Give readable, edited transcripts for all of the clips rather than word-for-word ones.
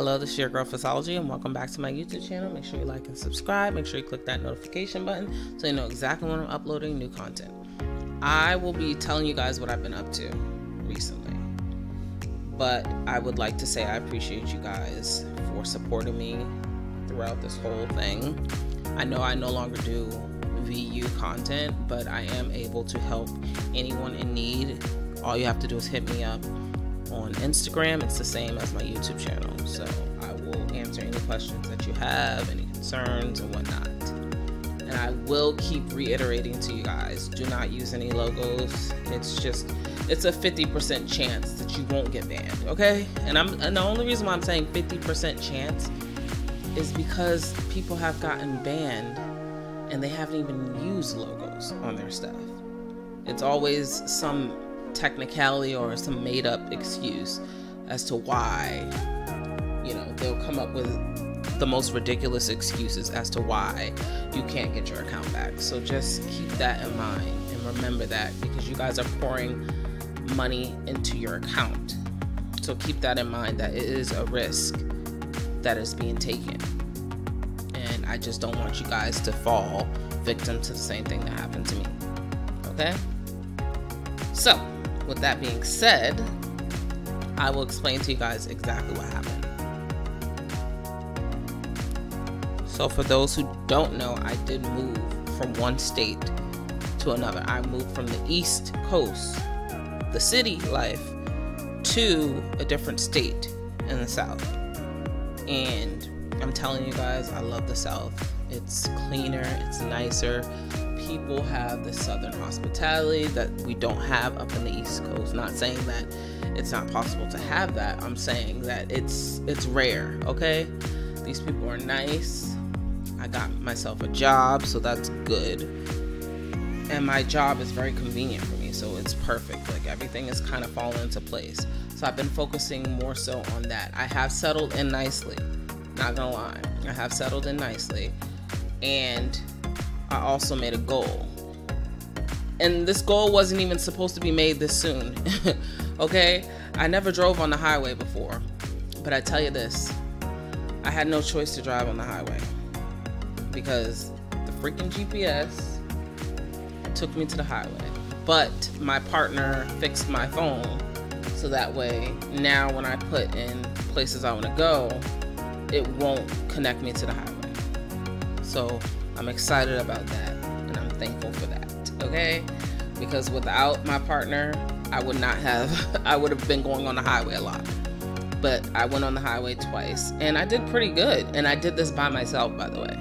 Hello, this is your girl pvssology, and welcome back to my YouTube channel. Make sure you like and subscribe. Make sure you click that notification button so you know exactly when I'm uploading new content. I will be telling you guys what I've been up to recently, but I would like to say I appreciate you guys for supporting me throughout this whole thing. I know I no longer do VU content, but I am able to help anyone in need. All you have to do is hit me up on Instagram. It's the same as my YouTube channel, so I will answer any questions that you have, any concerns and whatnot. And I will keep reiterating to you guys, do not use any logos. It's a 50% chance that you won't get banned, okay? And the only reason why I'm saying 50% chance is because people have gotten banned and they haven't even used logos on their stuff. It's always some technicality or some made up excuse as to why, you know, they'll come up with the most ridiculous excuses as to why you can't get your account back. So just keep that in mind and remember that, because you guys are pouring money into your account. So keep that in mind, that it is a risk that is being taken, and I just don't want you guys to fall victim to the same thing that happened to me. Okay, so with that being said, I will explain to you guys exactly what happened. So for those who don't know, I did move from one state to another. I moved from the East Coast, the city life, to a different state in the South. And I'm telling you guys, I love the South. It's cleaner, it's nicer. People have the Southern hospitality that we don't have up in the East Coast. Not saying that it's not possible to have that. I'm saying that it's rare, okay? These people are nice. I got myself a job, so that's good. And my job is very convenient for me, so it's perfect. Like, everything is kind of falling into place. So I've been focusing more so on that. I have settled in nicely, not gonna lie. I have settled in nicely. And I also made a goal. And this goal wasn't even supposed to be made this soon. Okay? I never drove on the highway before. But I tell you this, I had no choice to drive on the highway, because the freaking GPS took me to the highway. But my partner fixed my phone, so that way now when I put in places I want to go, it won't connect me to the highway. So I'm excited about that, and I'm thankful for that, okay? Because without my partner, I would have been going on the highway a lot. But I went on the highway twice, and I did pretty good. And I did this by myself, by the way.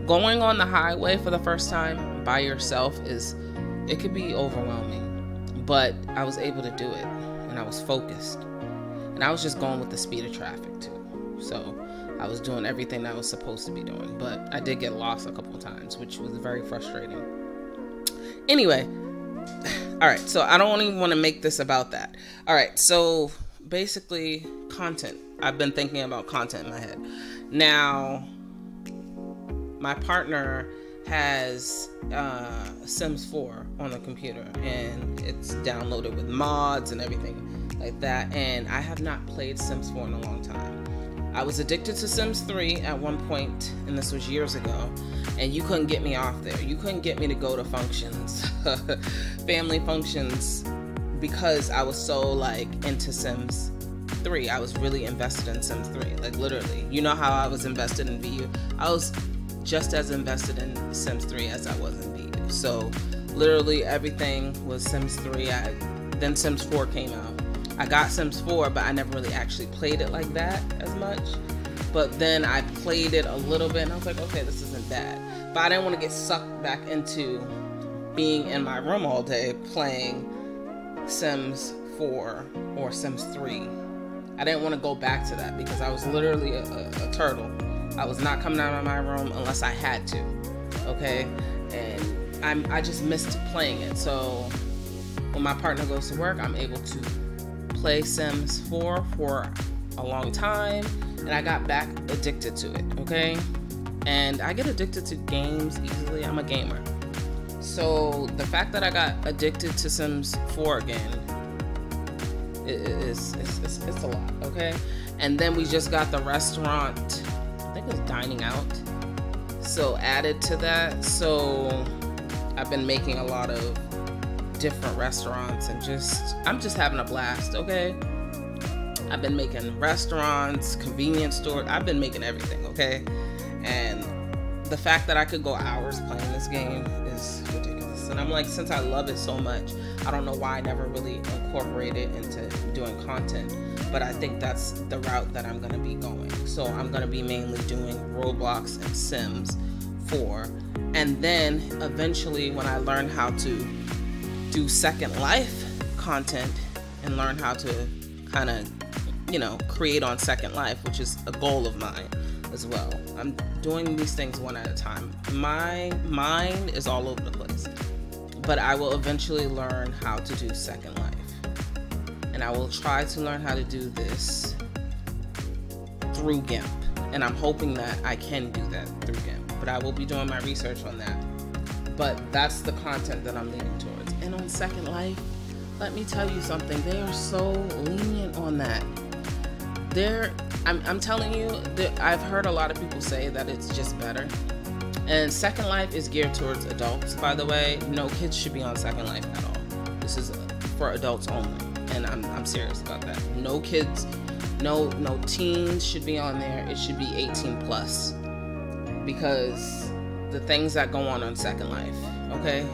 Going on the highway for the first time by yourself it could be overwhelming, but I was able to do it, and I was focused. And I was just going with the speed of traffic too. So I was doing everything that I was supposed to be doing, but I did get lost a couple of times, which was very frustrating. Anyway, all right, so I don't even want to make this about that. All right, so basically, content. I've been thinking about content in my head. Now, my partner has Sims 4 on the computer, and it's downloaded with mods and everything like that, and I have not played Sims 4 in a long time. I was addicted to Sims 3 at one point, and this was years ago, and you couldn't get me off there. You couldn't get me to go to functions, family functions, because I was so like into Sims 3. I was really invested in Sims 3, like literally. You know how I was invested in VU? I was just as invested in Sims 3 as I was in VU. So literally everything was Sims 3. Then Sims 4 came out. I got Sims 4, but I never really actually played it like that as much. But then I played it a little bit, and I was like, okay, this isn't bad. But I didn't want to get sucked back into being in my room all day playing Sims 4 or Sims 3. I didn't want to go back to that, because I was literally a turtle. I was not coming out of my room unless I had to, okay? And I just missed playing it. So when my partner goes to work, I'm able to play Sims 4 for a long time, and I got back addicted to it, okay? And I get addicted to games easily. I'm a gamer. So the fact that I got addicted to Sims 4 again It's a lot, okay? And then we just got the restaurant, I think it's dining out, so added to that. So I've been making a lot of different restaurants and I'm just having a blast, okay? I've been making restaurants, convenience stores, I've been making everything, okay? And the fact that I could go hours playing this game is ridiculous. And I'm like, since I love it so much, I don't know why I never really incorporated into doing content, but I think that's the route that I'm gonna be going. So I'm gonna be mainly doing Roblox and Sims 4. And then eventually when I learn how to do Second Life content and learn how to kind of, you know, create on Second Life, which is a goal of mine as well. I'm doing these things one at a time. My mind is all over the place, but I will eventually learn how to do Second Life. And I will try to learn how to do this through GIMP. And I'm hoping that I can do that through GIMP, but I will be doing my research on that. But that's the content that I'm leaning towards. And on Second Life, let me tell you something, they are so lenient on that. I'm telling you, I've heard a lot of people say that it's just better. And Second Life is geared towards adults, by the way. No kids should be on Second Life at all. This is for adults only, and I'm serious about that. No kids, no teens should be on there. It should be 18 plus, because the things that go on Second Life, okay?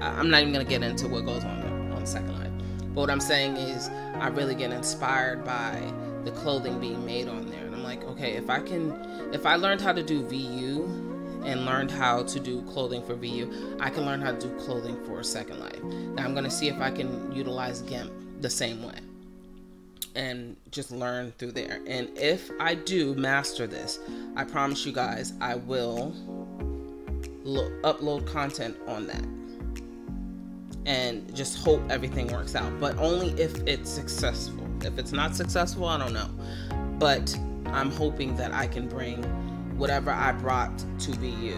I'm not even gonna get into what goes on Second Life, but what I'm saying is I really get inspired by the clothing being made on there. And I'm like, okay, if I learned how to do VU and learned how to do clothing for VU, I can learn how to do clothing for Second Life. Now I'm gonna see if I can utilize GIMP the same way and just learn through there. And if I do master this, I promise you guys, I will upload content on that and just hope everything works out, but only if it's successful. If it's not successful, I don't know, but I'm hoping that I can bring whatever I brought to VU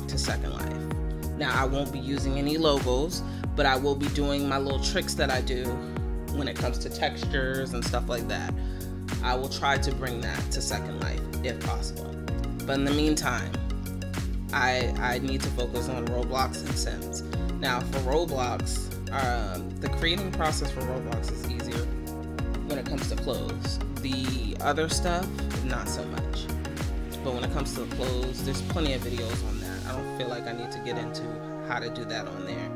to Second Life. Now, I won't be using any logos, but I will be doing my little tricks that I do when it comes to textures and stuff like that. I will try to bring that to Second Life if possible. But in the meantime, I need to focus on Roblox and Sims. Now, for Roblox, the creating process for Roblox is easier when it comes to clothes. The other stuff, not so much. But when it comes to the clothes, there's plenty of videos on that. I don't feel like I need to get into how to do that on there.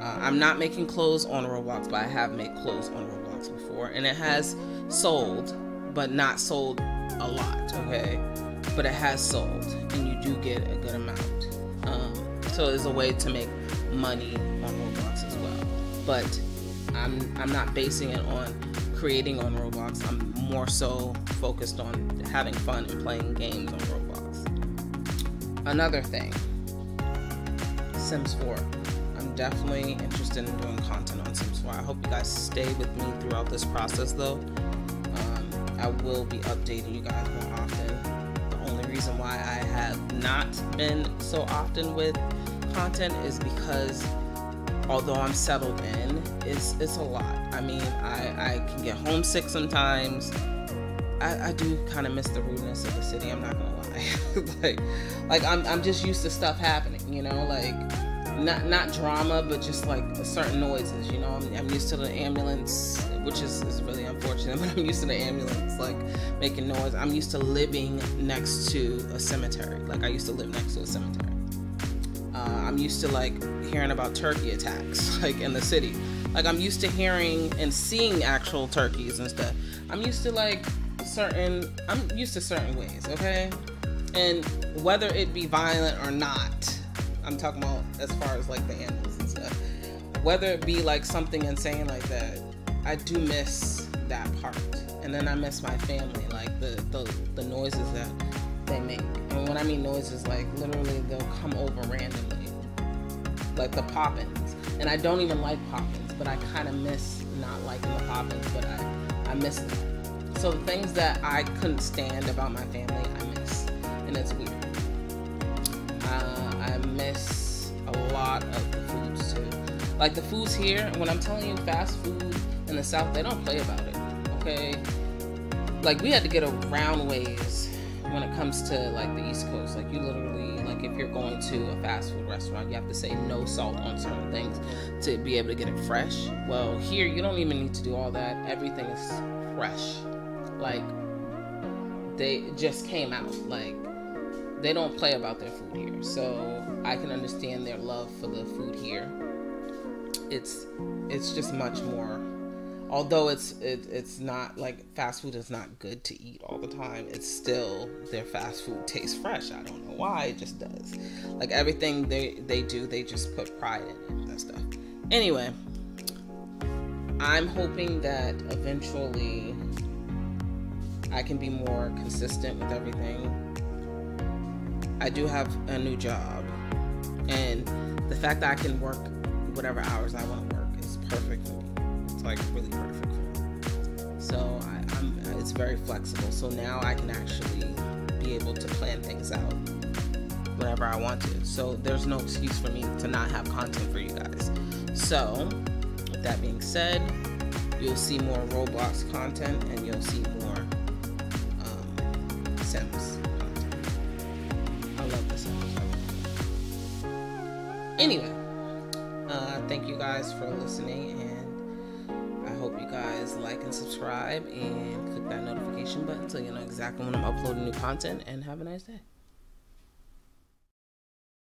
I'm not making clothes on Roblox, but I have made clothes on Roblox before, and it has sold, but not sold a lot, okay? But it has sold, and you do get a good amount. So it's a way to make money on Roblox as well. But I'm not basing it on creating on Roblox. I'm more so focused on having fun and playing games on Roblox. Another thing, Sims 4. I'm definitely interested in doing content on Sims 4. I hope you guys stay with me throughout this process though. I will be updating you guys more often. The only reason why I have not been so often with content is because although I'm settled in, it's a lot. I mean, I can get homesick sometimes. I do kind of miss the rudeness of the city, I'm not gonna lie. like I'm just used to stuff happening, you know, like not drama, but just like certain noises, you know. I'm used to the ambulance, which is really unfortunate, but I'm used to the ambulance like making noise. I'm used to living next to a cemetery. Like I used to live next to a cemetery. I'm used to like hearing about turkey attacks like in the city. Like I'm used to hearing and seeing actual turkeys and stuff. I'm used to certain ways, okay? And whether it be violent or not, I'm talking about as far as like the animals and stuff. Whether it be like something insane like that, I do miss that part. And then I miss my family, like the noises that they make. And when I mean noises, like literally they'll come over randomly, like the pop-ins. And I don't even like pop-ins, but I kind of miss not liking the pop-ins, but I miss them. So the things that I couldn't stand about my family, I miss, and it's weird. I miss a lot of the foods too. Like the foods here, when I'm telling you fast food in the South, they don't play about it, okay? Like, we had to get around ways when it comes to, like, the East Coast. Like, you literally, like, if you're going to a fast food restaurant, you have to say no salt on certain things to be able to get it fresh. Well, here, you don't even need to do all that. Everything is fresh. Like, they just came out. Like, they don't play about their food here. So I can understand their love for the food here. It's just much more, although it's not like, fast food is not good to eat all the time, it's still, their fast food tastes fresh. I don't know why, it just does. Like, everything they do, they just put pride in it and stuff. Anyway, I'm hoping that eventually I can be more consistent with everything. I do have a new job, and the fact that I can work whatever hours I want to work is perfect for me. It's like really perfect for me. So it's very flexible. So now I can actually be able to plan things out whenever I want to. So there's no excuse for me to not have content for you guys. So with that being said, you'll see more Roblox content, and you'll see more Sims content. I love the Sims. Anyway, thank you guys for listening, and I hope you guys like and subscribe and click that notification button so you know exactly when I'm uploading new content, and have a nice day.